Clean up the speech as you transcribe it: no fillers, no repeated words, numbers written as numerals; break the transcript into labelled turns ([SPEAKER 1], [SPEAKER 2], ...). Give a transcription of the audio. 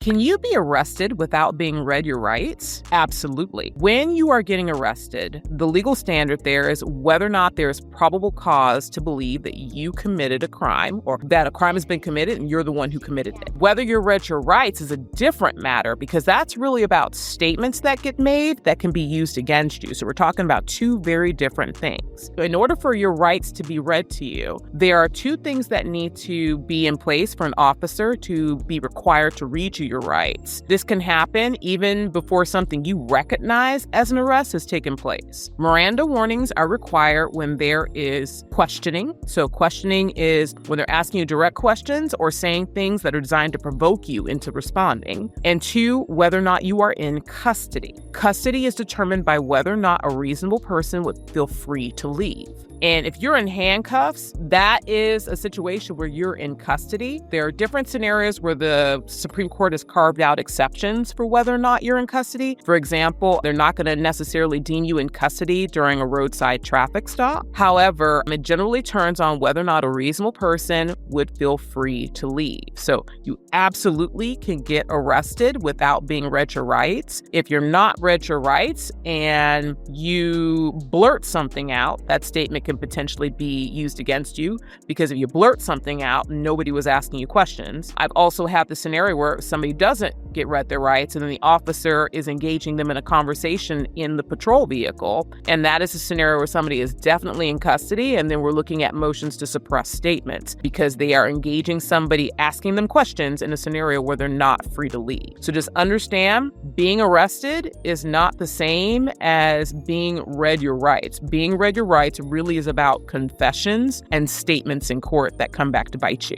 [SPEAKER 1] Can you be arrested without being read your rights? Absolutely. When you are getting arrested, the legal standard there is whether or not there is probable cause to believe that you committed a crime or that a crime has been committed and you're the one who committed it. Whether you're read your rights is a different matter because that's really about statements that get made that can be used against you. So we're talking about two very different things. In order for your rights to be read to you, there are two things that need to be in place for an officer to be required to read you your rights. This can happen even before something you recognize as an arrest has taken place. Miranda warnings are required when there is questioning. So questioning is when they're asking you direct questions or saying things that are designed to provoke you into responding. And two, whether or not you are in custody. Custody is determined by whether or not a reasonable person would feel free to leave. And if you're in handcuffs, that is a situation where you're in custody. There are different scenarios where the Supreme Court has carved out exceptions for whether or not you're in custody. For example, they're not going to necessarily deem you in custody during a roadside traffic stop. However, it generally turns on whether or not a reasonable person would feel free to leave. So you absolutely can get arrested without being read your rights. If you're not read your rights and you blurt something out, that statement can potentially be used against you because if you blurt something out, nobody was asking you questions. I've also had the scenario where somebody doesn't get read their rights and then the officer is engaging them in a conversation in the patrol vehicle. And that is a scenario where somebody is definitely in custody. And then we're looking at motions to suppress statements because they are engaging somebody, asking them questions in a scenario where they're not free to leave. So just understand, being arrested is not the same as being read your rights. Being read your rights really is about confessions and statements in court that come back to bite you.